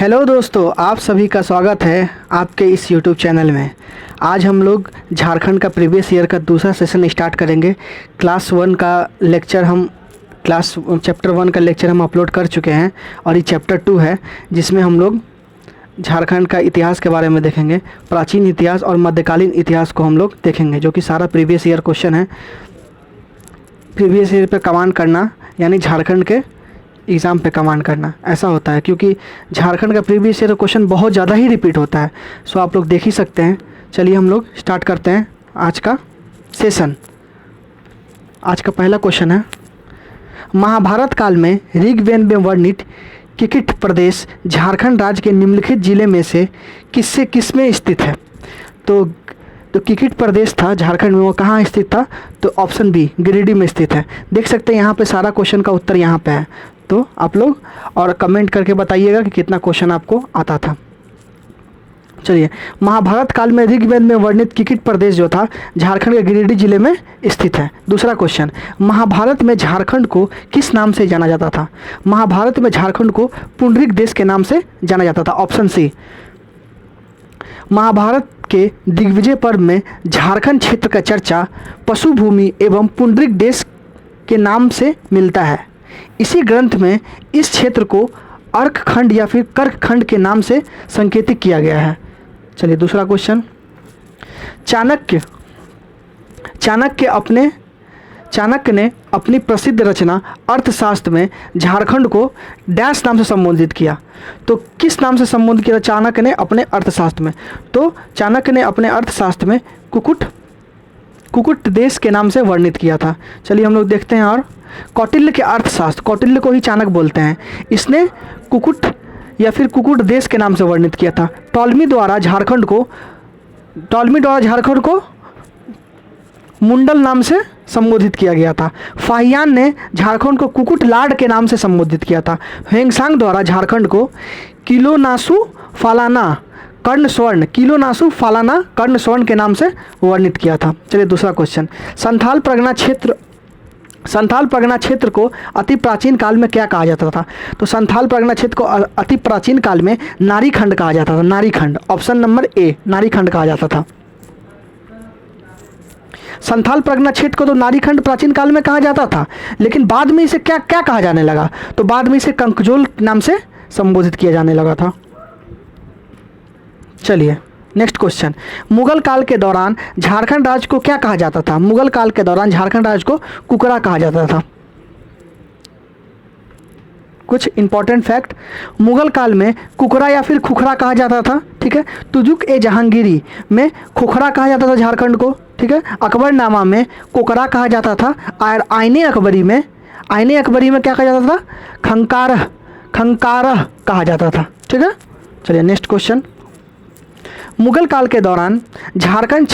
Hello दोस्तों, आप सभी का स्वागत है आपके इस यूट्यूब चैनल में। आज हम लोग झारखंड का प्रीवियस ईयर का दूसरा सेशन स्टार्ट करेंगे। क्लास 1 का लेक्चर हम चैप्टर 1 का लेक्चर हम अपलोड कर चुके हैं और ये चैप्टर 2 है जिसमें हम लोग झारखंड का इतिहास के बारे में देखेंगे। प्राचीन इतिहास और मध्यकालीन इतिहास को हम लोग देखेंगे, जो कि सारा प्रीवियस ईयर क्वेश्चन है। प्रीवियस ईयर पे कमांड करना यानी झारखंड के एग्ज़ाम पे कमांड करना, ऐसा होता है क्योंकि झारखंड का प्रीवियस ईयर क्वेश्चन बहुत ज़्यादा ही रिपीट होता है। सो आप लोग देख ही सकते हैं। चलिए हम लोग स्टार्ट करते हैं आज का सेशन। आज का पहला क्वेश्चन है, महाभारत काल में ऋग्वेद में वर्णित किकिट प्रदेश झारखंड राज्य के निम्नलिखित जिले में से किसमें स्थित है। तो किकिट प्रदेश था झारखंड में, वो कहाँ स्थित था? तो ऑप्शन बी, गिरिडीह में स्थित है। देख सकते हैं यहाँ पे सारा क्वेश्चन का उत्तर यहाँ पे है। तो आप लोग और कमेंट करके बताइएगा कि कितना क्वेश्चन आपको आता था। चलिए, महाभारत काल में ऋग्वेद में वर्णित किकिट प्रदेश जो था झारखंड के गिरिडीह जिले में स्थित है। दूसरा क्वेश्चन, महाभारत में झारखंड को किस नाम से जाना जाता था? महाभारत में झारखंड को पुंडरीक देश के नाम से जाना जाता था। Option C. महाभारत के दिग्विजय पर्व में झारखंड क्षेत्र का चर्चा पशु भूमि एवं पुंडरीक देश के नाम से मिलता है। इसी ग्रंथ में इस क्षेत्र को अर्क खंड या फिर कर्क खंड के नाम से संकेतित किया गया है। चलिए दूसरा क्वेश्चन, चाणक्य ने अपनी प्रसिद्ध रचना अर्थशास्त्र में झारखंड को डैश नाम से संबोधित किया। तो किस नाम से संबोधित किया चाणक्य ने अपने अर्थशास्त्र में? तो चाणक्य ने अपने अर्थशास्त्र में कुकुट देश के नाम से वर्णित किया था। चलिए हम लोग देखते हैं। और कौटिल्य के अर्थशास्त्र, कौटिल्य को ही चाणक्य बोलते हैं, इसने कुकुट या फिर कुकुट देश के नाम से वर्णित किया था। टॉलमी द्वारा झारखंड को मुंडल नाम से संबोधित किया गया था। फाहियान ने झारखंड को कुकुट लाड के नाम से संबोधित किया था। ह्वेंसांग द्वारा झारखंड को किलोनासु फालाना कर्ण स्वर्ण के नाम से वर्णित किया था। चलिए दूसरा क्वेश्चन, संथाल परगना क्षेत्र को अति प्राचीन काल में क्या कहा जाता था? तो संथाल परगना क्षेत्र को अति प्राचीन काल में नारीखंड कहा जाता था। नारीखंड, ऑप्शन नंबर ए, नारीखंड कहा जाता था। संथाल परगना क्षेत्र को तो नारीखंड प्राचीन काल में कहा जाता था, लेकिन बाद में इसे क्या कहा जाने लगा? तो बाद में इसे कंकजोल नाम से संबोधित किया जाने लगा था। चलिए नेक्स्ट क्वेश्चन, मुगल काल के दौरान झारखंड राज्य को क्या कहा जाता था? मुगल काल के दौरान झारखंड राज्य को कुकरा कहा जाता था। कुछ इंपॉर्टेंट फैक्ट, मुगल काल में कुकरा या फिर खुखरा कहा जाता था। ठीक है, तुजुक ए जहांगीरी में खुखरा कहा जाता था झारखंड को। ठीक है, अकबरनामा में कोकरा कहा जाता था। और आईने अकबरी में क्या कहा जाता था? खंकारह कहा जाता था। ठीक है, चलिए नेक्स्ट क्वेश्चन, मुगल काल के दौरान झारखंड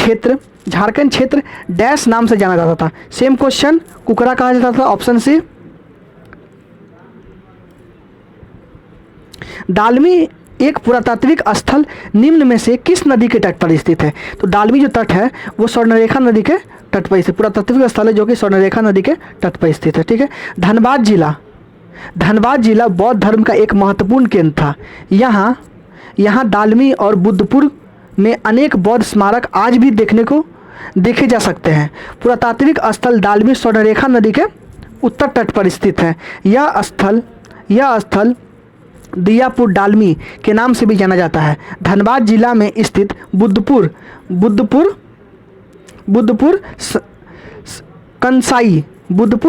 क्षेत्र डैश नाम से जाना जाता था। सेम क्वेश्चन, कुकरा कहा जाता था। Option C. दालमी एक पुरातात्विक स्थल निम्न में से किस नदी के तट पर स्थित है? तो दालमी जो तट है वो स्वर्णरेखा नदी के तट पर स्थित पुरातात्विक स्थल है, जो कि स्वर्णरेखा नदी के तट पर स्थित है। ठीक है, धनबाद जिला बौद्ध धर्म का एक महत्वपूर्ण केंद्र था। यहाँ दालमी और बुद्धपुर में अनेक बौद्ध स्मारक आज भी देखे जा सकते हैं। पुरातात्विक स्थल दालमी स्वर्णरेखा नदी के उत्तर तट पर स्थित है। यह स्थल दियापुर डालमी के नाम से भी जाना जाता है। धनबाद जिला में स्थित बुद्धपुर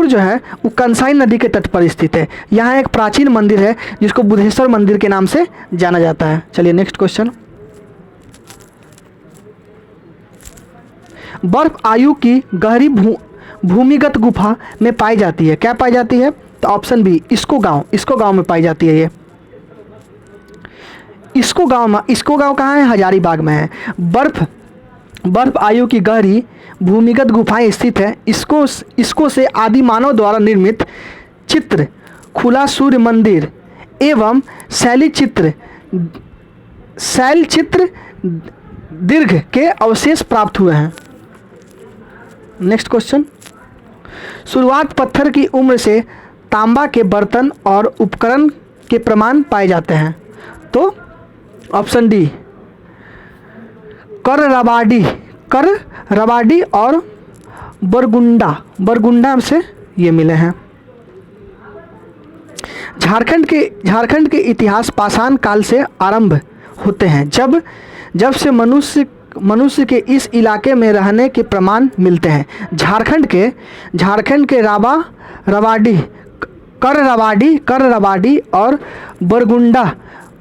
जो है वो कंसाई नदी के तट पर स्थित है। यहाँ एक प्राचीन मंदिर है जिसको बुद्धेश्वर मंदिर के नाम से जाना जाता है। चलिए नेक्स्ट क्वेश्चन, बर्फ आयु की गहरी भूमिगत गुफा में पाई जाती है। क्या पाई जाती है? तो ऑप्शन बी, इसको गांव में पाई जाती है। ये इसको गांव कहाँ है? हजारीबाग में है। बर्फ आयु की गहरी भूमिगत गुफाएं स्थित है। इसको से आदि मानव द्वारा निर्मित चित्र, खुला सूर्य मंदिर एवं शैल चित्र दीर्घ के अवशेष प्राप्त हुए हैं। नेक्स्ट क्वेश्चन, शुरुआत पत्थर की उम्र से तांबा के बर्तन और उपकरण के प्रमाण पाए जाते हैं। तो ऑप्शन डी कर रबाडी और बरगुंडा से ये मिले हैं। झारखंड के इतिहास पाषाण काल से आरंभ होते हैं, जब से मनुष्य के इस इलाके में रहने के प्रमाण मिलते हैं। झारखंड के कर रबाडी और बरगुंडा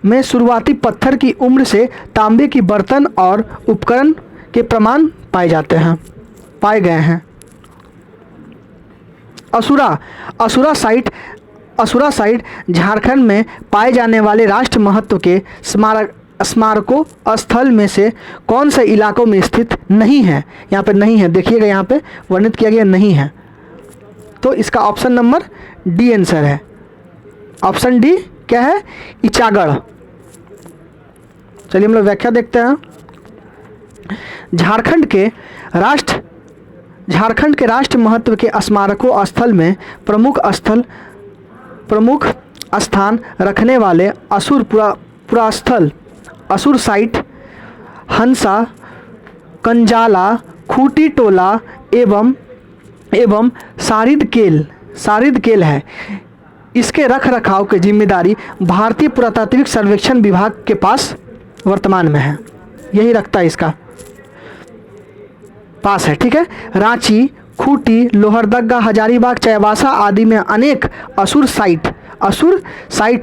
में शुरुआती पत्थर की उम्र से तांबे की बर्तन और उपकरण के प्रमाण पाए गए हैं। असुरा साइट झारखंड में पाए जाने वाले राष्ट्र महत्व के स्मारकों स्थल में से कौन से इलाकों में स्थित नहीं है? यहाँ पे नहीं है, देखिएगा यहाँ पे वर्णित किया गया नहीं है, तो इसका ऑप्शन नंबर डी आंसर है। ऑप्शन डी क्या है? इचागढ़। चलिए हम लोग व्याख्या देखते हैं। झारखंड के राष्ट्र महत्व के स्मारकों स्थल में प्रमुख स्थान रखने वाले असुर साइट हंसा, कंजाला, खूटी टोला एवं सारिदकेल है। इसके रख रखाव की जिम्मेदारी भारतीय पुरातात्विक सर्वेक्षण विभाग के पास वर्तमान में है, यही रखता है, इसका पास है। ठीक है। रांची, खूंटी, लोहरदगा, हजारीबाग, चाईबासा आदि में अनेक असुर साइट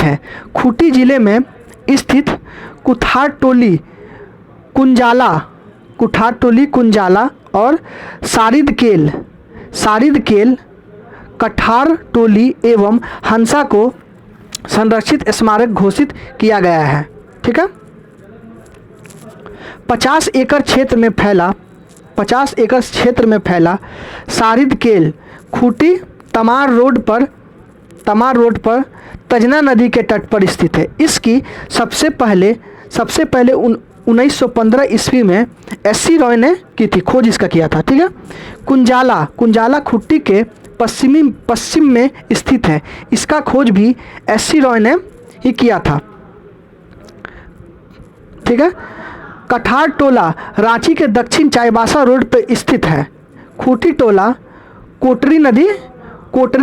है। खूंटी जिले में स्थित कुठारटोली, कुंजाला और सारिदकेल कठारटोली एवं हंसा को संरक्षित स्मारक घोषित किया गया है। ठीक है। 50 एकड़ क्षेत्र में फैला सारिदकेल खूंटी तमार रोड पर तजना नदी के तट पर स्थित है। इसकी सबसे पहले 1915 ईस्वी में एससी रॉय ने की थी, खोज इसका किया था। ठीक है। कुंजाला खूंटी के पश्चिम में स्थित है। इसका खोज भी एससी रॉय ने ही किया था। ठीक है। कठारटोला रांची के दक्षिण चाईबासा रोड पर स्थित है। खूंटी टोला कोटरी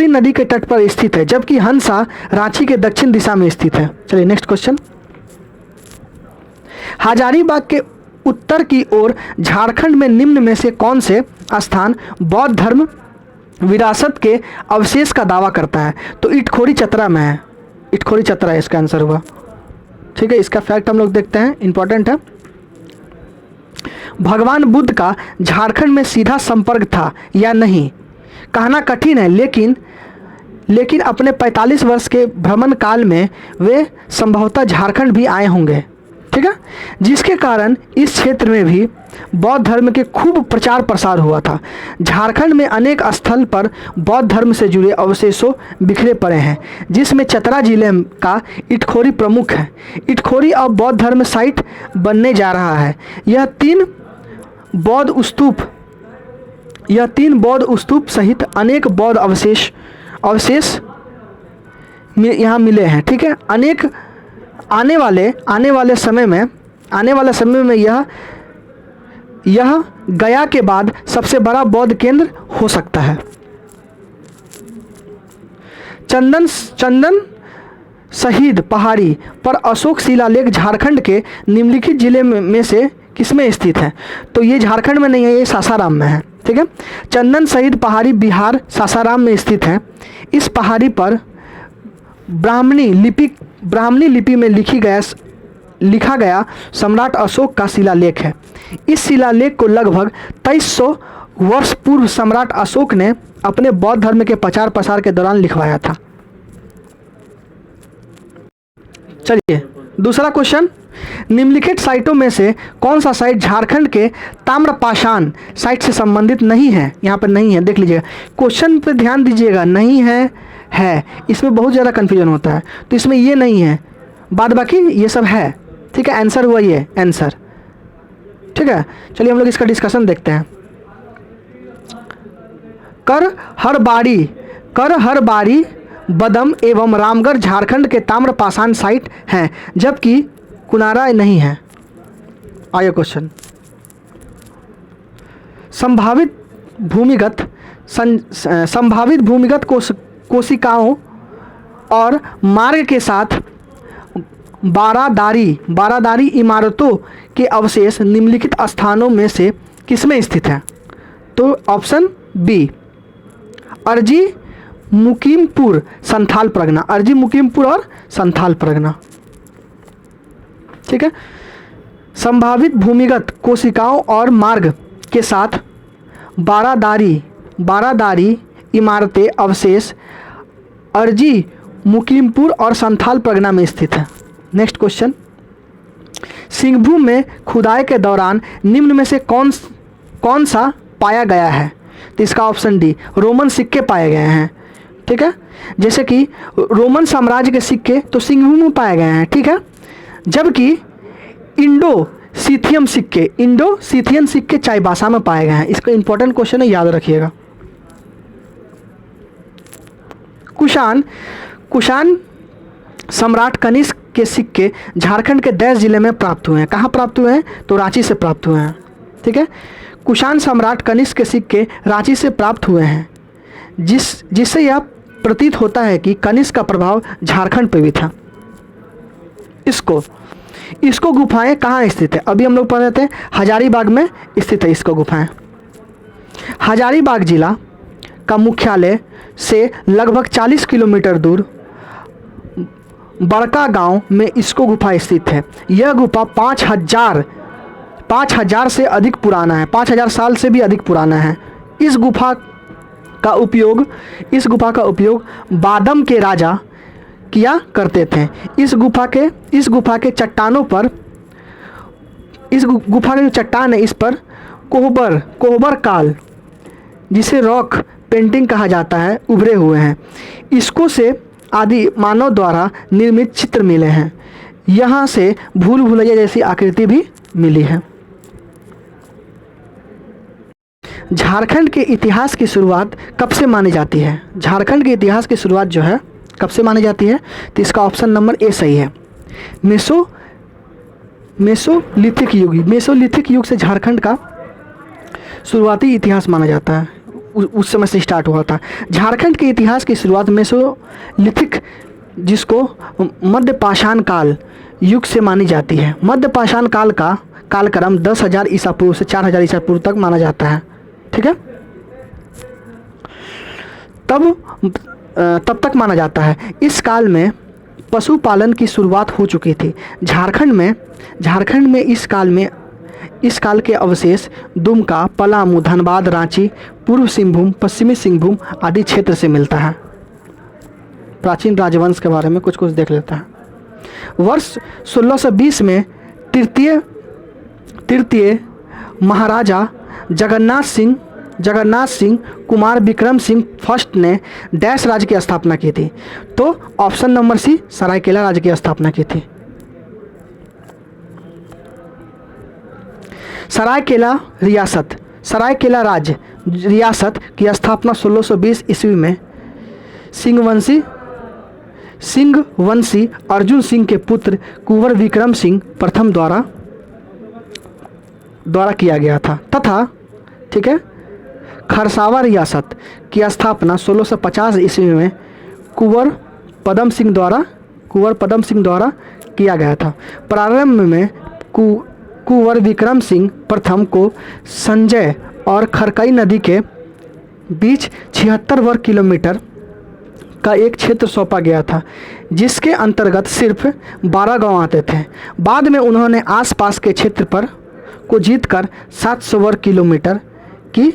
नदी के तट पर स्थित है, जबकि हंसा रांची के दक्षिण दिशा में स्थित है। चलिए नेक्स्ट क्वेश्चन। हजारीबाग के उत्तर की ओर झारखंड में निम्न में से कौन से स्थान बौद्ध धर्म विरासत के अवशेष का दावा करता है? तो इटखोरी चतरा में है, इटखोरी चतरा इसका आंसर हुआ। ठीक है। इसका फैक्ट हम लोग देखते हैं, इंपॉर्टेंट है। भगवान बुद्ध का झारखंड में सीधा संपर्क था या नहीं, कहना कठिन है, लेकिन अपने 45 वर्ष के भ्रमण काल में वे संभवतः झारखंड भी आए होंगे। ठीक है। जिसके कारण इस क्षेत्र में भी बौद्ध धर्म के खूब प्रचार प्रसार हुआ था। झारखंड में अनेक स्थल पर बौद्ध धर्म से जुड़े अवशेषों बिखरे पड़े हैं, जिसमें चतरा जिले का इटखोरी प्रमुख है। इटखोरी अब बौद्ध धर्म साइट बनने जा रहा है। यह तीन बौद्ध स्तूप सहित अनेक बौद्ध अवशेष यहाँ मिले हैं। ठीक है। अनेक आने वाले समय में यह गया के बाद सबसे बड़ा बौद्ध केंद्र हो सकता है। चंदन शहीद पहाड़ी पर अशोक शिलालेख झारखंड के निम्नलिखित जिले में से किसमें स्थित है? तो ये झारखंड में नहीं है, ये सासाराम में है। ठीक है। चंदन शहीद पहाड़ी बिहार सासाराम में स्थित है। इस पहाड़ी पर ब्राह्मणी लिपि में लिखा गया सम्राट अशोक का शिलालेख है। इस शिलालेख को लगभग 2300 वर्ष पूर्व सम्राट अशोक ने अपने बौद्ध धर्म के प्रचार प्रसार के दौरान लिखवाया था। चलिए दूसरा क्वेश्चन। निम्नलिखित साइटों में से कौन सा साइट झारखंड के ताम्रपाषाण साइट से संबंधित नहीं है? यहाँ पर नहीं है, देख लीजिएगा, क्वेश्चन पे ध्यान दीजिएगा। नहीं है, इसमें बहुत ज़्यादा कन्फ्यूजन होता है, तो इसमें ये नहीं है, बाद बाकी ये सब है। ठीक है। आंसर हुआ ये आंसर। ठीक है। चलिए हम लोग इसका डिस्कशन देखते हैं। कर हर बाड़ी बदम एवं रामगढ़ झारखंड के ताम्रपाषाण साइट हैं, जबकि कुनारा नहीं है। आगे क्वेश्चन, संभावित भूमिगत कोशिकाओं और मार्ग के साथ बारादारी इमारतों के अवशेष निम्नलिखित स्थानों में से किसमें स्थित है? तो ऑप्शन बी, अर्जी मुकीमपुर संथाल परगना, अर्जी मुकीमपुर और संथाल परगना। ठीक है, संभावित भूमिगत कोशिकाओं और मार्ग के साथ बारादारी इमारतें अवशेष अर्जी मुकीमपुर और संथाल परगना में स्थित है। नेक्स्ट क्वेश्चन, सिंहभूम में खुदाई के दौरान निम्न में से कौन सा पाया गया है? तो इसका ऑप्शन डी, रोमन सिक्के पाए गए हैं। ठीक है, जैसे कि रोमन साम्राज्य के सिक्के तो सिंहभूम में पाए गए हैं। ठीक है, जबकि इंडो सीथियन सिक्के चाईबासा में पाए गए हैं। इसका इंपॉर्टेंट क्वेश्चन है, याद रखिएगा। कुषाण सम्राट कनिष्क के सिक्के झारखंड के देश जिले में प्राप्त हुए हैं। कहाँ प्राप्त हुए हैं? तो रांची से प्राप्त हुए हैं। ठीक है, कुषाण सम्राट कनिष्क के सिक्के रांची से प्राप्त हुए हैं, जिससे यह प्रतीत होता है कि कनिष्क का प्रभाव झारखंड पर भी था। इसको गुफाएं कहाँ स्थित है? अभी हम लोग पढ़ रहे थे हजारीबाग में स्थित है इसको गुफाएं। हजारीबाग जिला का मुख्यालय से लगभग 40 किलोमीटर दूर बड़का गांव में इसको गुफा स्थित है। यह गुफा 5000 से अधिक पुराना है, 5000 साल से भी अधिक पुराना है। इस गुफा का उपयोग बादम के राजा किया करते थे। इस गुफा के चट्टानों पर, इस गुफा के जो चट्टान है इस पर कोहबर काल, जिसे रॉक पेंटिंग कहा जाता है, उभरे हुए हैं। इसको से आदि मानव द्वारा निर्मित चित्र मिले हैं। यहाँ से भूल भुलैया जैसी आकृति भी मिली है। झारखंड के इतिहास की शुरुआत कब से मानी जाती है? झारखंड के इतिहास की शुरुआत जो है कब से मानी जाती है? तो इसका ऑप्शन नंबर ए सही है। मेसोलिथिक युग से झारखंड का शुरुआती इतिहास माना जाता है, उस समय से स्टार्ट हुआ था। झारखंड के इतिहास की शुरुआत मेसोलिथिक, जिसको मध्य पाषाण काल युग से मानी जाती है। मध्य पाषाण काल का कालक्रम 10,000 ईसा पूर्व से 4,000 ईसा पूर्व तक माना जाता है। ठीक है, तब तक माना जाता है। इस काल में पशुपालन की शुरुआत हो चुकी थी। झारखंड में इस काल के अवशेष दुमका, पलामू, धनबाद, रांची, पूर्व सिंहभूम, पश्चिमी सिंहभूम आदि क्षेत्र से मिलता है। प्राचीन राजवंश के बारे में कुछ देख लेता है। वर्ष 1620 में तृतीय महाराजा जगन्नाथ सिंह कुमार विक्रम सिंह फर्स्ट ने डैश राज्य की स्थापना की थी। तो ऑप्शन नंबर सी, सरायकेला राज्य की स्थापना की थी। सरायकेला रियासत की स्थापना 1620 ईस्वी में सिंहवंशी अर्जुन सिंह के पुत्र कुंवर विक्रम सिंह प्रथम द्वारा किया गया था तथा ठीक है, खरसावा रियासत की स्थापना 1650 ईस्वी में कुंवर पदम सिंह द्वारा किया गया था। प्रारंभ में कुंवर विक्रम सिंह प्रथम को संजय और खरकई नदी के बीच 76 वर्ग किलोमीटर का एक क्षेत्र सौंपा गया था, जिसके अंतर्गत सिर्फ 12 गांव आते थे। बाद में उन्होंने आसपास के क्षेत्र को जीतकर 700 वर्ग किलोमीटर की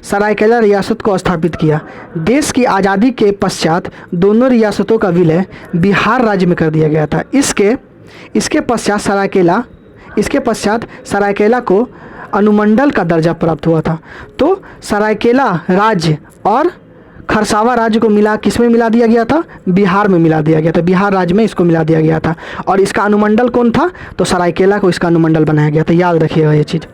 सरायकेला रियासत को स्थापित किया। देश की आज़ादी के पश्चात दोनों रियासतों का विलय बिहार राज्य में कर दिया गया था। इसके पश्चात सरायकेला को अनुमंडल का दर्जा प्राप्त हुआ था। तो सरायकेला राज्य और खरसावा राज्य को किसमें मिला दिया गया था? बिहार में मिला दिया गया था। बिहार राज्य में इसको मिला दिया गया था। और इसका अनुमंडल कौन था? तो सरायकेला को इसका अनुमंडल बनाया गया था। याद रखिएगा ये चीज़।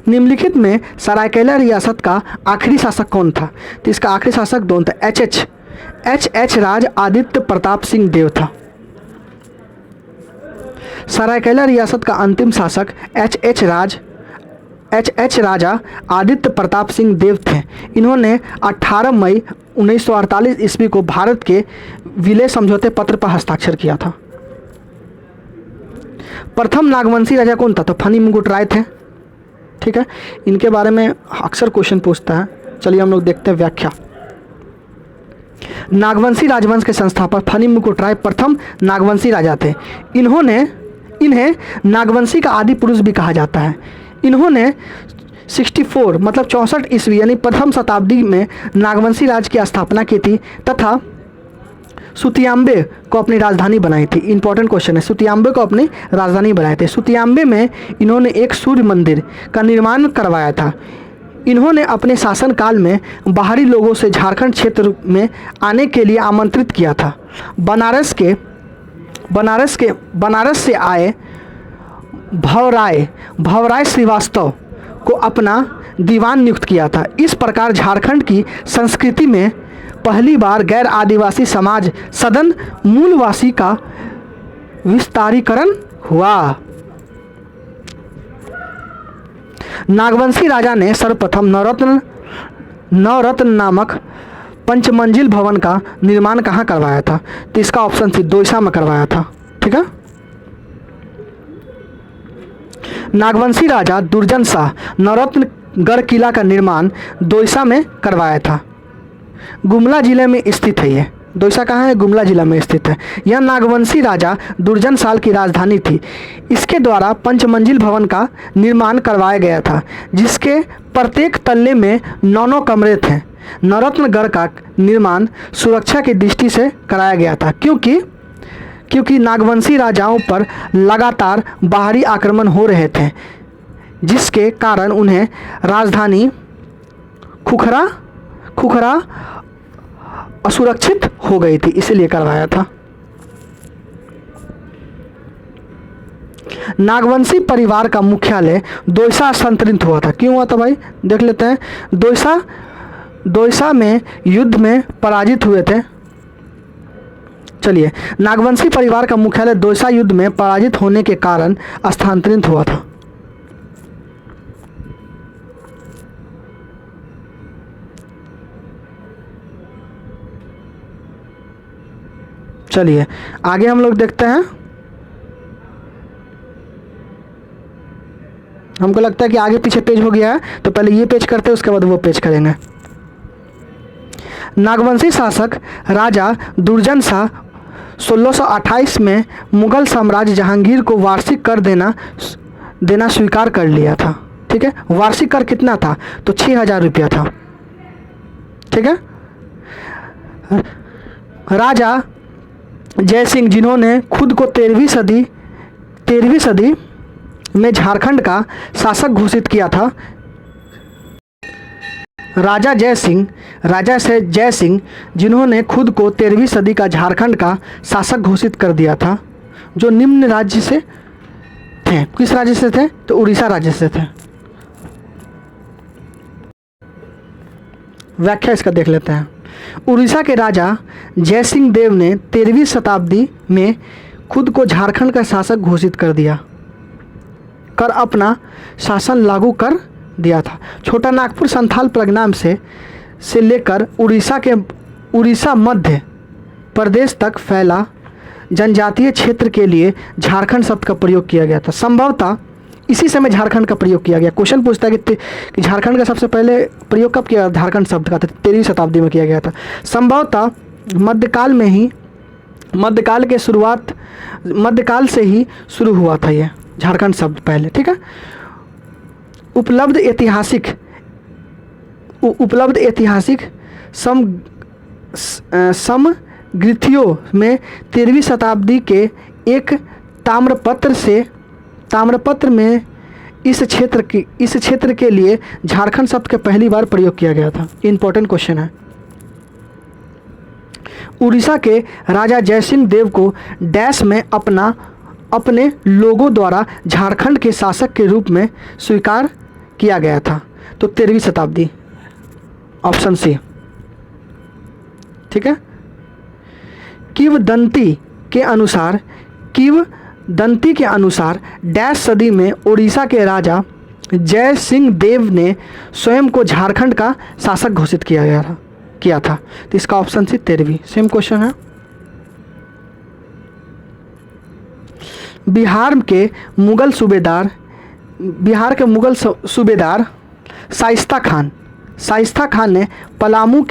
निम्नलिखित में सरायकेला रियासत का आखिरी शासक कौन था? तो इसका आखिरी शासक कौन था? एच राज आदित्य प्रताप सिंह देव था। सरायकेला रियासत का अंतिम शासक एच राजा आदित्य प्रताप सिंह देव थे। इन्होंने 18 मई 1948 ईस्वी को भारत के विलय समझौते पत्र पर हस्ताक्षर किया था। प्रथम नागवंशी राजा कौन था? तो फनी मुकुट राय थे। ठीक है, इनके बारे में अक्सर क्वेश्चन पूछता है। चलिए हम लोग देखते हैं व्याख्या। नागवंशी राजवंश के संस्थापक फनी मुकुट राय प्रथम नागवंशी राजा थे। इन्हें नागवंशी का आदि पुरुष भी कहा जाता है। इन्होंने 64 मतलब 64 ईस्वी यानी प्रथम शताब्दी में नागवंशी राज की स्थापना की थी तथा सुतियाम्बे को अपनी राजधानी बनाई थी। इंपॉर्टेंट क्वेश्चन है, सुतियाम्बे को अपनी राजधानी बनाए थे। सुतियाम्बे में इन्होंने एक सूर्य मंदिर का निर्माण करवाया था। इन्होंने अपने शासनकाल में बाहरी लोगों से झारखंड क्षेत्र में आने के लिए आमंत्रित किया था। बनारस से आए भवराय श्रीवास्तव को अपना दीवान नियुक्त किया था। इस प्रकार झारखंड की संस्कृति में पहली बार गैर आदिवासी समाज सदन मूलवासी का विस्तारीकरण हुआ। नागवंशी राजा ने सर्वप्रथम नवरत्न नामक पंचमंजिल भवन का निर्माण कहाँ करवाया था? तो इसका ऑप्शन सी दोईसा में करवाया था। ठीक है, नागवंशी राजा दुर्जन शाह नवरत्नगढ़ किला का निर्माण दोईसा में करवाया था। गुमला जिले में स्थित है ये। दोईसा कहाँ है? गुमला जिला में स्थित है। यह नागवंशी राजा दुर्जन शाह की राजधानी थी। इसके द्वारा पंचमंजिल भवन का निर्माण करवाया गया था, जिसके प्रत्येक तल्ले में 9 कमरे थे। नवरत्नगढ़ का निर्माण सुरक्षा की दृष्टि से कराया गया था, क्योंकि नागवंशी राजाओं पर लगातार बाहरी आक्रमण हो रहे थे, जिसके कारण उन्हें राजधानी खुखरा असुरक्षित हो गई थी, इसीलिए करवाया था। नागवंशी परिवार का मुख्यालय दोईसा स्थानांतरित हुआ था। क्यों हुआ था भाई? देख लेते हैं। दोईसा में युद्ध में पराजित हुए थे। चलिए, नागवंशी परिवार का मुख्यालय दोईसा युद्ध में पराजित होने के कारण स्थानांतरित हुआ था। चलिए आगे हम लोग देखते हैं। हमको लगता है कि आगे पीछे पेज हो गया है, तो पहले ये पेज करते हैं, उसके बाद वो पेज करेंगे। नागवंशी शासक राजा दुर्जन शाह 1628 में मुगल साम्राज्य जहांगीर को वार्षिक कर देना स्वीकार कर लिया था। ठीक है, वार्षिक कर कितना था? तो 6000 रुपया था। ठीक है, राजा जय सिंह, जिन्होंने खुद को 13वीं सदी में झारखंड का शासक घोषित किया था। राजा जय सिंह जिन्होंने खुद को 13वीं सदी का झारखंड का शासक घोषित कर दिया था, जो निम्न राज्य से थे। किस राज्य से थे? तो उड़ीसा राज्य से थे। व्याख्या इसका देख लेते हैं। उड़ीसा के राजा जय सिंह देव ने 13वीं शताब्दी में खुद को झारखंड का शासक घोषित कर अपना शासन लागू कर दिया था। छोटा नागपुर संथाल प्रगनाम से लेकर उड़ीसा मध्य प्रदेश तक फैला जनजातीय क्षेत्र के लिए झारखंड शब्द का प्रयोग किया गया था। संभवतः इसी समय झारखंड का प्रयोग किया गया। क्वेश्चन पूछता है कि झारखंड का सबसे पहले प्रयोग कब किया? झारखंड शब्द का 13वीं शताब्दी में किया गया था। संभवतः मध्यकाल से ही शुरू हुआ था यह झारखंड शब्द पहले। ठीक है, उपलब्ध ऐतिहासिक समग्रंथों में 13वीं शताब्दी के एक ताम्रपत्र में इस क्षेत्र के लिए झारखंड शब्द का पहली बार प्रयोग किया गया था। इंपॉर्टेंट क्वेश्चन है। उड़ीसा के राजा जयसिंह देव को डैश में अपने लोगों द्वारा झारखंड के शासक के रूप में स्वीकार किया गया था? तो 13वीं शताब्दी, ऑप्शन सी। ठीक है। किंवदंती के अनुसार डैश सदी में उड़ीसा के राजा जय सिंह देव ने स्वयं को झारखंड का शासक घोषित किया था। तो इसका ऑप्शन सी 13वीं। सेम क्वेश्चन है। बिहार के मुगल सूबेदार शाइस्ता खान ने पलामू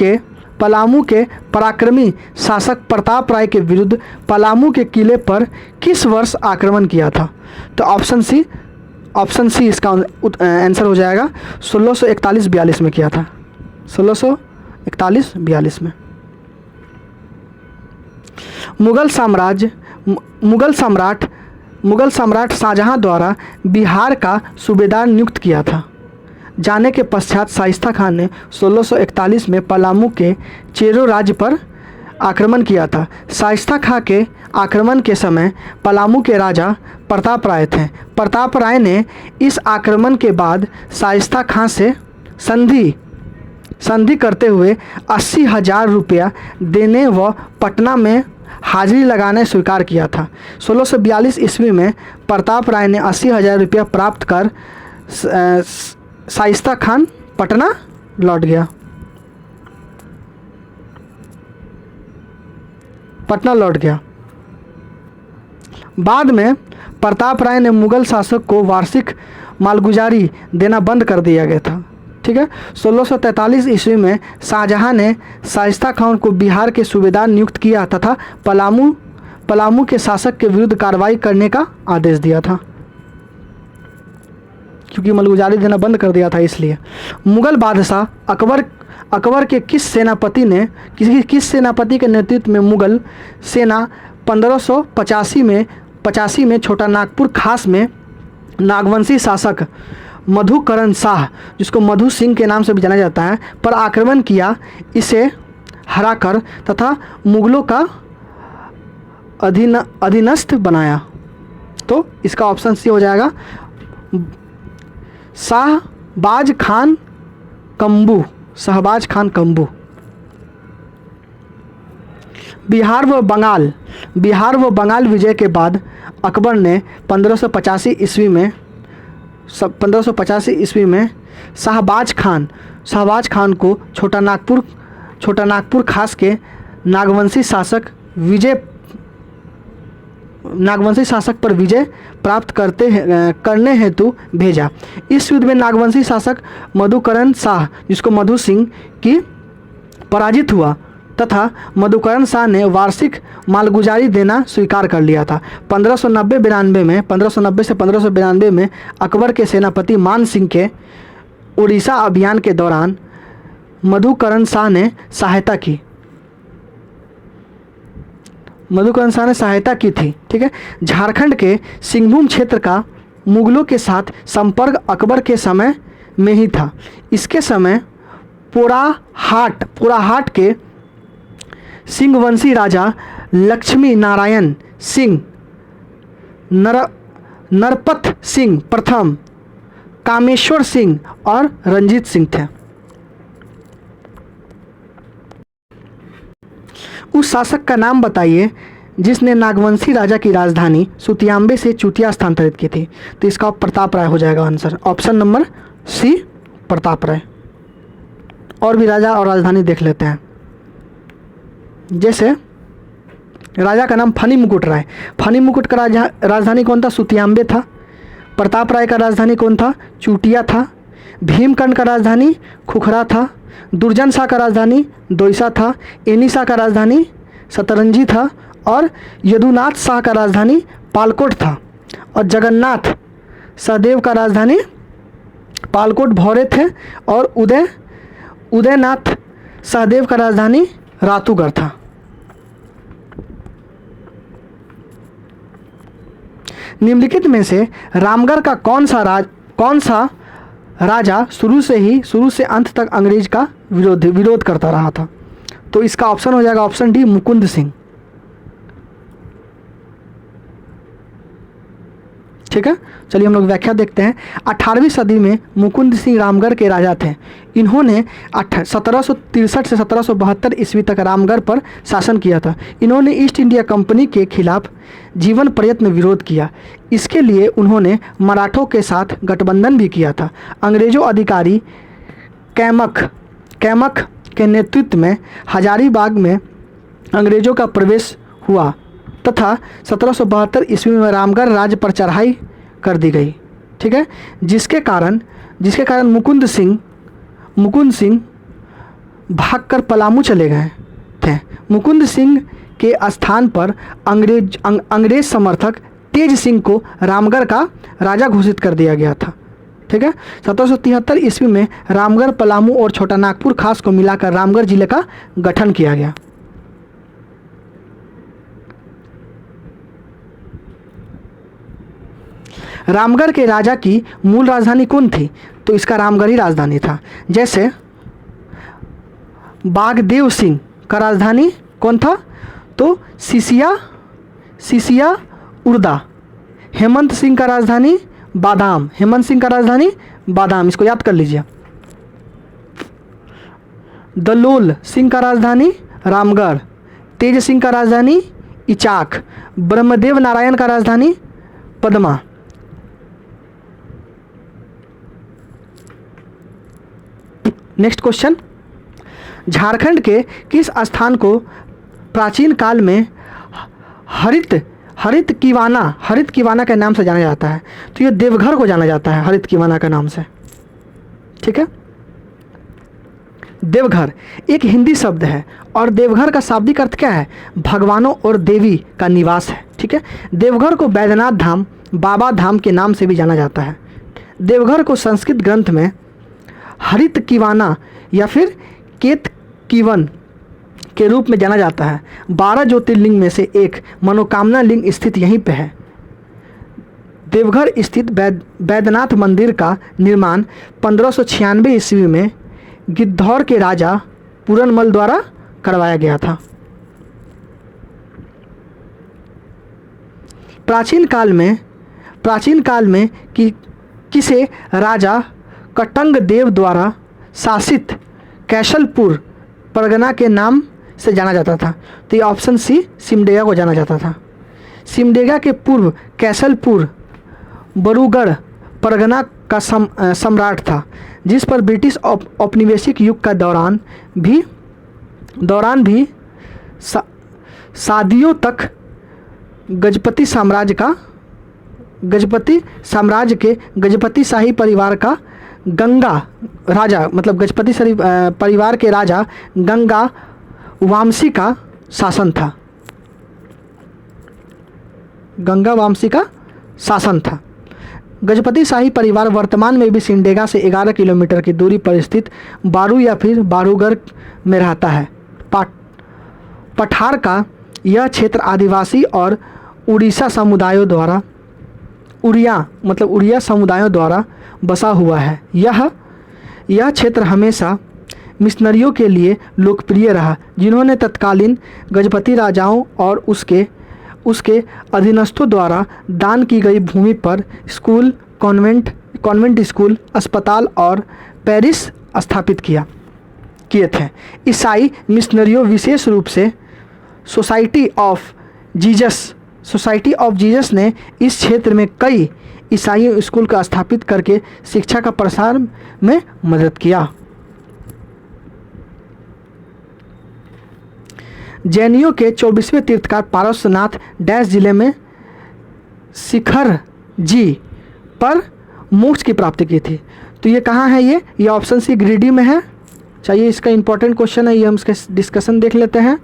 के पराक्रमी शासक प्रताप राय के विरुद्ध पलामू के किले पर किस वर्ष आक्रमण किया था? तो ऑप्शन सी इसका आंसर हो जाएगा। 1641-42 में किया था। 1641-42 में। मुगल सम्राट शाहजहां द्वारा बिहार का सूबेदार नियुक्त किया था जाने के पश्चात शाइस्ता खान ने 1641 में पलामू के चेरो राज्य पर आक्रमण किया था। शाइस्ता खां के आक्रमण के समय पलामू के राजा प्रताप राय थे। प्रताप राय ने इस आक्रमण के बाद शाइस्ता खां से संधि करते हुए 80,000 रुपया देने व पटना में हाजिरी लगाने स्वीकार किया था। 1642 ईस्वी में प्रताप राय ने 80,000 रुपया प्राप्त कर शाइस्ता खान पटना लौट गया। बाद में प्रताप राय ने मुगल शासक को वार्षिक मालगुजारी देना बंद कर दिया गया था। ठीक है। 1643 ईस्वी में शाहजहां ने शाइस्ता खान को बिहार के सूबेदार नियुक्त किया तथा पलामू के शासक के विरुद्ध कार्रवाई करने का आदेश दिया था, क्योंकि मालगुजारी देना बंद कर दिया था इसलिए। मुगल बादशाह अकबर के किस सेनापति के नेतृत्व में मुगल सेना 1585 में छोटा नागपुर खास में नागवंशी शासक मधुकरण शाह, जिसको मधु सिंह के नाम से भी जाना जाता है, पर आक्रमण किया, इसे हराकर तथा मुगलों का अधीनस्थ बनाया? तो इसका ऑप्शन सी हो जाएगा शहबाज खान कम्बू। बिहार व बंगाल विजय के बाद अकबर ने 1585 ईस्वी में शहबाज खान को छोटा नागपुर खास के नागवंशी शासक पर विजय प्राप्त करने हेतु भेजा। इस युद्ध में नागवंशी शासक मधुकरण शाह, जिसको मधु सिंह की पराजित हुआ तथा मधुकरण शाह ने वार्षिक मालगुजारी देना स्वीकार कर लिया था। 1590 से 1592 में अकबर के सेनापति मान सिंह के उड़ीसा अभियान के दौरान मधुकरण शाह ने सहायता की थी। ठीक है। झारखंड के सिंहभूम क्षेत्र का मुगलों के साथ संपर्क अकबर के समय में ही था। इसके समय पोराहाट के सिंहवंशी राजा लक्ष्मी नारायण सिंह, नरपत सिंह प्रथम, कामेश्वर सिंह और रंजीत सिंह थे। उस शासक का नाम बताइए जिसने नागवंशी राजा की राजधानी सुतियांबे से चूटिया स्थानांतरित की थी? तो इसका प्रताप राय हो जाएगा answer. Option number C Pratap Rai. और भी राजा और राजधानी देख लेते हैं। जैसे राजा का नाम फनी मुकुट राय। फनी मुकुट का राजधानी कौन था? सुतियांबे था। प्रताप राय का राजधानी कौन था? चूटिया था। भीमकर्ण का राजधानी खुखरा था। दुर्जन शाह का राजधानी दोईसा था। एनी शाह का राजधानी सतरंजी था। और यदुनाथ शाह का राजधानी पालकोट था। और जगन्नाथ सहदेव का राजधानी पालकोट भौरे थे। और उदयनाथ सहदेव का राजधानी रातूगढ़ था। निम्नलिखित में से रामगढ़ का कौन सा राजा शुरू से अंत तक अंग्रेज का विरोध करता रहा था? तो इसका ऑप्शन हो जाएगा ऑप्शन डी मुकुंद सिंह। ठीक है, चलिए हम लोग व्याख्या देखते हैं। 18वीं सदी में मुकुंद सिंह रामगढ़ के राजा थे। इन्होंने 1763 से 1772 ईस्वी तक रामगढ़ पर शासन किया था। इन्होंने ईस्ट इंडिया कंपनी के खिलाफ जीवन पर्यंत में विरोध किया। इसके लिए उन्होंने मराठों के साथ गठबंधन भी किया था। अंग्रेजों अधिकारी कैमक के नेतृत्व में हजारीबाग में अंग्रेजों का प्रवेश हुआ तथा 1772 ईस्वी में रामगढ़ राज्य पर चढ़ाई कर दी गई। ठीक है, जिसके कारण मुकुंद सिंह भागकर पलामू चले गए थे। मुकुंद सिंह के स्थान पर अंग्रेज समर्थक तेज सिंह को रामगढ़ का राजा घोषित कर दिया गया था। ठीक है, 1773 ईस्वी में रामगढ़, पलामू और छोटा नागपुर खास को मिलाकर रामगढ़ जिले का गठन किया गया। रामगढ़ के राजा की मूल राजधानी कौन थी? तो इसका रामगढ़ ही राजधानी था। जैसे बागदेव सिंह का राजधानी कौन था? तो सिसिया उर्दा। हेमंत सिंह का राजधानी बादाम। इसको याद कर लीजिए। दलोल सिंह का राजधानी रामगढ़। तेज सिंह का राजधानी इचाक। ब्रह्मदेव नारायण का राजधानी पदमा। नेक्स्ट क्वेश्चन, झारखंड के किस स्थान को प्राचीन काल में हरित कीवाना के नाम से जाना जाता है? तो ये देवघर को जाना जाता है हरित कीवाना के नाम से। ठीक है, देवघर एक हिंदी शब्द है और देवघर का शाब्दिक अर्थ क्या है? भगवानों और देवी का निवास है। ठीक है, देवघर को बैद्यनाथ धाम, बाबा धाम के नाम से भी जाना जाता है। देवघर को संस्कृत ग्रंथ में हरित कीवाना या फिर केत कीवन के रूप में जाना जाता है। 12 ज्योतिर्लिंग में से एक मनोकामना लिंग स्थित यहीं पे है। देवघर स्थित बैद्यनाथ मंदिर का निर्माण 1596 ईस्वी में गिद्धौर के राजा पूरनमल द्वारा करवाया गया था। प्राचीन काल में किसे राजा कटंग देव द्वारा शासित कैसलपुर परगना के नाम से जाना जाता था? तो ये ऑप्शन सी सिमडेगा को जाना जाता था। सिमडेगा के पूर्व कैसलपुर बरूगढ़ परगना का सम्राट था, जिस पर ब्रिटिश औपनिवेशिक युग का दौरान भी सदियों तक गजपति साम्राज्य के गजपति शाही परिवार का गंगा राजा, मतलब गजपति परिवार के राजा गंगा वामसी का शासन था। गजपति शाही परिवार वर्तमान में भी सिमडेगा से 11 किलोमीटर की दूरी पर स्थित बारू या फिर बारूगढ़ में रहता है। पठार का यह क्षेत्र आदिवासी और उड़िया समुदायों द्वारा बसा हुआ है। यह क्षेत्र हमेशा मिशनरियों के लिए लोकप्रिय रहा, जिन्होंने तत्कालीन गजपति राजाओं और उसके अधीनस्थों द्वारा दान की गई भूमि पर स्कूल, कॉन्वेंट स्कूल, अस्पताल और पैरिश स्थापित किए थे। ईसाई मिशनरियों विशेष रूप से सोसाइटी ऑफ जीसस ने इस क्षेत्र में कई ईसाई स्कूल का स्थापित करके शिक्षा का प्रसार में मदद किया। जैनियों के 24वें तीर्थकार पारसनाथ डैश जिले में शिखर जी पर मोक्ष की प्राप्ति की थी। तो ये कहाँ है? ये ऑप्शन सी गिरिडीह में है। चाहिए, इसका इंपॉर्टेंट क्वेश्चन है, ये हम इसके डिस्कशन देख लेते हैं।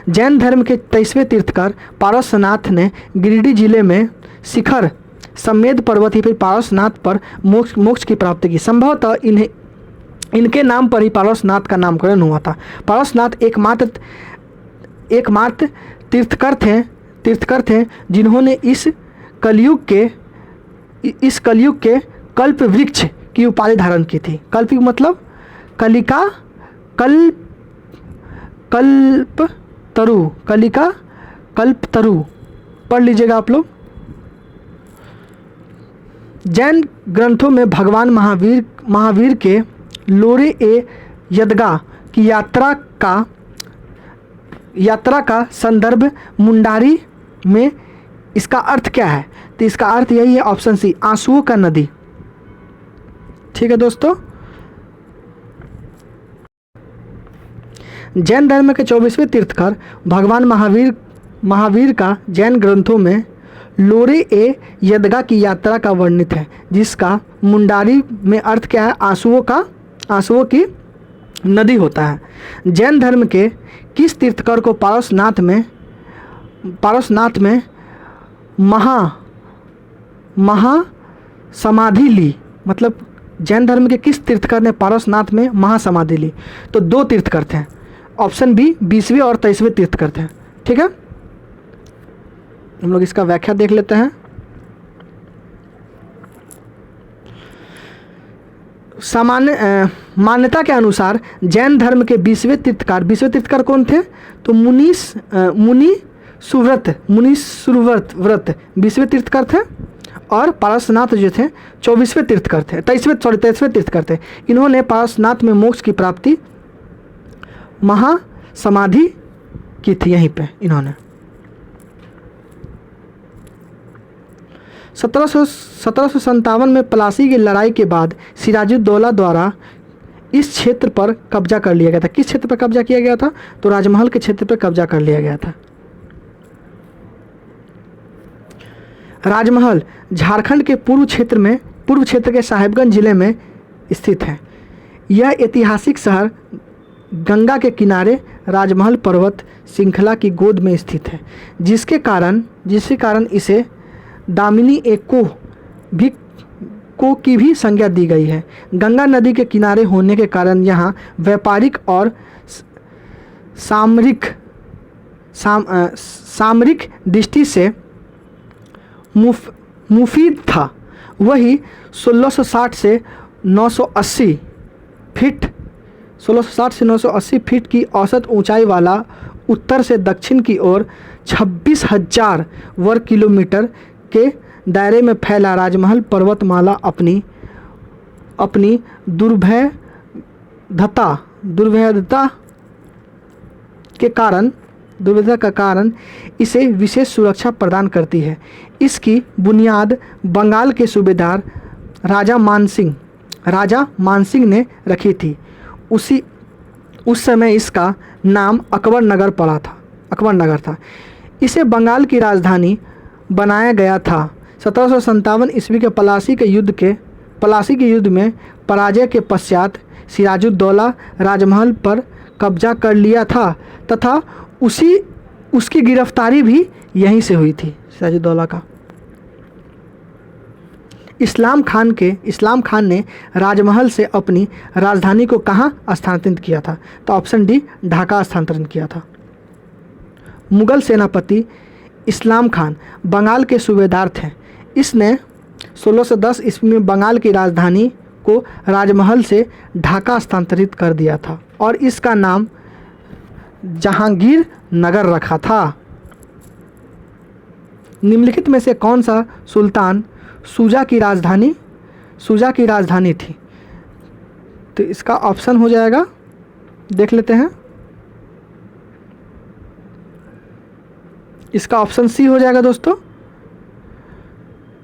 जैन धर्म के 23वें तीर्थकार पारसनाथ ने गिरिडीह जिले में शिखर समेद पर्वत ही फिर पारसनाथ पर मोक्ष की प्राप्ति की। संभवतः इनके नाम पर ही पारसनाथ का नामकरण हुआ था। पारसनाथ एकमात्र तीर्थकर थे जिन्होंने इस कलयुग के कल्प वृक्ष की उपाधि धारण की थी। कल्प मतलब कलिका कल्पतरु पढ़ लीजिएगा आप लोग। जैन ग्रंथों में भगवान महावीर के लोरे ए यदगा की यात्रा का संदर्भ मुंडारी में इसका अर्थ क्या है? तो इसका अर्थ यही है, ऑप्शन सी, आंसुओं का नदी। ठीक है दोस्तों, जैन धर्म के 24वें तीर्थकर भगवान महावीर का जैन ग्रंथों में लोरे ए यदगा की यात्रा का वर्णित है, जिसका मुंडारी में अर्थ क्या है? आंसुओं की नदी होता है। जैन धर्म के किस तीर्थकर को पारसनाथ में महा समाधि ली? मतलब जैन धर्म के किस तीर्थकर ने पारसनाथ में महासमाधि ली? तो 2 तीर्थकर थे, ऑप्शन बी 20वें और 23वें तीर्थकर थे। ठीक है, हम लोग इसका व्याख्या देख लेते हैं। मान्यता के अनुसार जैन धर्म के 20वें तीर्थकर कौन थे? तो मुनि सुव्रत 20वें तीर्थकर थे, और पारसनाथ जो थे 24वें तीर्थकर थे, 23वें तीर्थकर थे। इन्होंने पारसनाथ में मोक्ष की प्राप्ति महासमाधि की थी यहीं पे इन्होंने। 1757 में प्लासी की लड़ाई के बाद सिराजुद्दौला द्वारा इस क्षेत्र पर कब्जा कर लिया गया था। किस क्षेत्र पर कब्जा किया गया था? तो राजमहल के क्षेत्र पर कब्जा कर लिया गया था। राजमहल झारखंड के पूर्व क्षेत्र के साहिबगंज जिले में स्थित है। यह ऐतिहासिक शहर गंगा के किनारे राजमहल पर्वत श्रृंखला की गोद में स्थित है, जिसके कारण इसे दामिनी को की भी संज्ञा दी गई है। गंगा नदी के किनारे होने के कारण यहाँ व्यापारिक और सामरिक दृष्टि से मुफीद था। वही 1660 से 980 फीट की औसत ऊंचाई वाला उत्तर से दक्षिण की ओर 26,000 वर्ग किलोमीटर के दायरे में फैला राजमहल पर्वतमाला अपनी दुर्भेद्यता का कारण इसे विशेष सुरक्षा प्रदान करती है। इसकी बुनियाद बंगाल के सूबेदार राजा मानसिंह ने रखी थी। उस समय इसका नाम अकबर नगर था। इसे बंगाल की राजधानी बनाया गया था। 1757 ईस्वी के प्लासी के युद्ध में पराजय के पश्चात सिराजुद्दौला राजमहल पर कब्जा कर लिया था तथा उसकी गिरफ्तारी भी यहीं से हुई थी सिराजुद्दौला का। इस्लाम खान ने राजमहल से अपनी राजधानी को कहाँ स्थानांतरित किया था? तो ऑप्शन डी, ढाका स्थानांतरित किया था। मुगल सेनापति इस्लाम खान बंगाल के सूबेदार थे। इसने 1610 ईस्वी में बंगाल की राजधानी को राजमहल से ढाका स्थानांतरित कर दिया था और इसका नाम जहांगीर नगर रखा था। निम्नलिखित में से कौन सा सुल्तान शुजा की राजधानी थी? तो इसका ऑप्शन हो जाएगा, देख लेते हैं। इसका ऑप्शन सी हो जाएगा दोस्तों।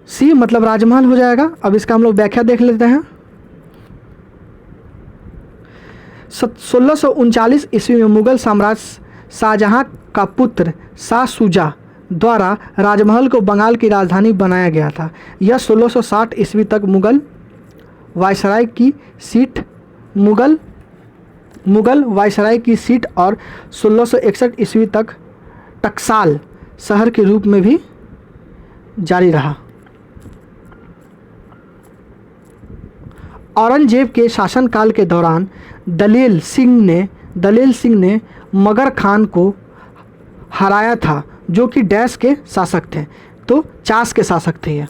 सी मतलब राजमहल हो जाएगा। अब इसका हम लोग व्याख्या देख लेते हैं। 1639 ईस्वी में मुगल सम्राट शाहजहां का पुत्र शाह शुजा द्वारा राजमहल को बंगाल की राजधानी बनाया गया था। यह 1660 ईस्वी तक मुगल वायसराय की सीट और 1661 ईस्वी तक टकसाल शहर के रूप में भी जारी रहा। औरंगजेब के शासनकाल के दौरान दलेल सिंह ने मगर खान को हराया था, जो कि डैश के शासक थे, तो चास के शासक थे यह।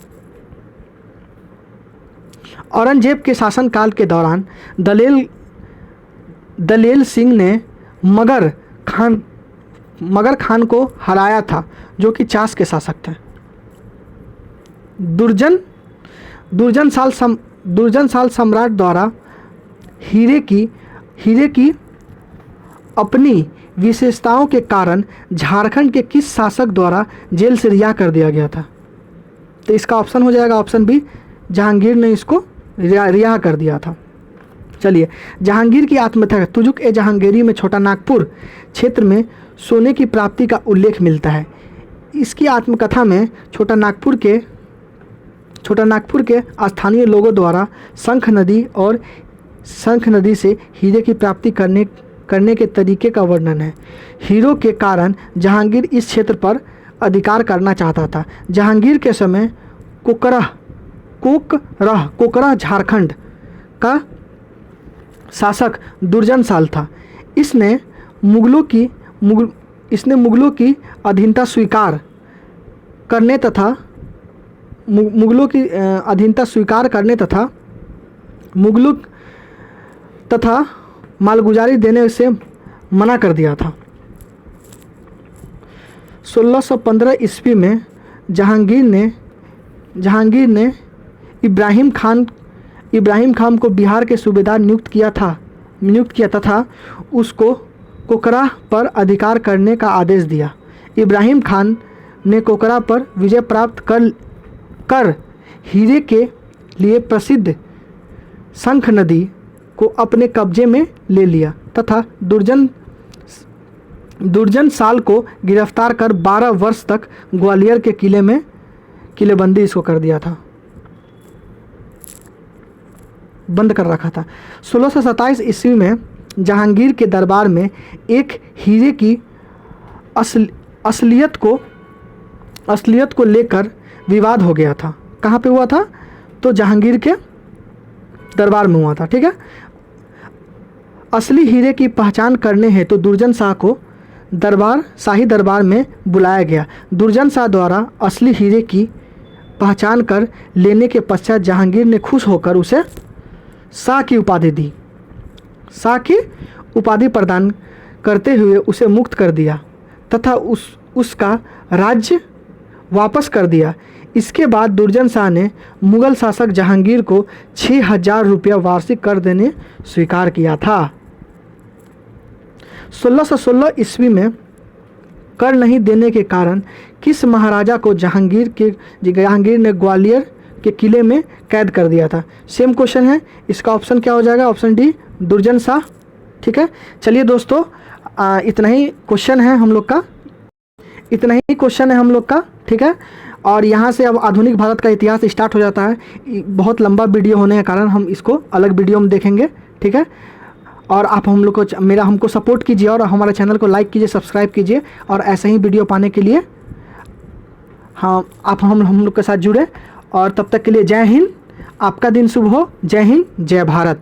औरंगजेब के शासनकाल के दौरान दलेल सिंह ने मगर खान को हराया था, जो कि चास के शासक थे। दुर्जनशाल सम्राट द्वारा हीरे की अपनी विशेषताओं के कारण झारखंड के किस शासक द्वारा जेल से रिहा कर दिया गया था? तो इसका ऑप्शन हो जाएगा ऑप्शन बी, जहांगीर ने इसको रिहा कर दिया था। चलिए, जहांगीर की आत्मकथा तुजुक ए जहांगीरी में छोटा नागपुर क्षेत्र में सोने की प्राप्ति का उल्लेख मिलता है। इसकी आत्मकथा में छोटा नागपुर के स्थानीय लोगों द्वारा शंख नदी से हीरे की प्राप्ति करने के तरीके का वर्णन है। हीरो के कारण जहांगीर इस क्षेत्र पर अधिकार करना चाहता था। जहांगीर के समय कोकरह झारखंड का शासक दुर्जनशाल था। इसने मुगलों की अधीनता स्वीकार करने तथा मालगुजारी देने से मना कर दिया था। 1615 ईस्वी में जहांगीर ने इब्राहिम खान को बिहार के सूबेदार नियुक्त किया तथा उसको कोकरा पर अधिकार करने का आदेश दिया। इब्राहिम खान ने कोकरा पर विजय प्राप्त कर हीरे के लिए प्रसिद्ध शंख नदी को अपने कब्जे में ले लिया तथा दुर्जनशाल को गिरफ्तार कर 12 वर्ष तक ग्वालियर के किलेबंदी इसको कर दिया था, बंद कर रखा था। 1627 ईस्वी में जहांगीर के दरबार में एक हीरे की असलियत को लेकर विवाद हो गया था। कहाँ पे हुआ था? तो जहांगीर के दरबार में हुआ था। ठीक है, असली हीरे की पहचान करने हेतु दुर्जन शाह को शाही दरबार में बुलाया गया। दुर्जन शाह द्वारा असली हीरे की पहचान कर लेने के पश्चात जहांगीर ने खुश होकर उसे शाह की उपाधि प्रदान करते हुए उसे मुक्त कर दिया तथा उसका राज्य वापस कर दिया। इसके बाद दुर्जन शाह ने मुगल शासक जहांगीर को 6000 रुपया वार्षिक कर देने स्वीकार किया था। 1616 ईस्वी में कर नहीं देने के कारण किस महाराजा को जहांगीर ने ग्वालियर के किले में कैद कर दिया था? सेम क्वेश्चन है, इसका ऑप्शन क्या हो जाएगा? ऑप्शन डी, दुर्जन शाह। ठीक है, चलिए दोस्तों, इतना ही क्वेश्चन है हम लोग का। ठीक है, और यहाँ से अब आधुनिक भारत का इतिहास स्टार्ट हो जाता है। बहुत लंबा वीडियो होने के कारण हम इसको अलग वीडियो में देखेंगे। ठीक है, और आप हमको सपोर्ट कीजिए और हमारे चैनल को लाइक कीजिए, सब्सक्राइब कीजिए, और ऐसे ही वीडियो पाने के लिए आप हम लोग के साथ जुड़े। और तब तक के लिए जय हिंद, आपका दिन शुभ हो। जय हिंद, जय भारत।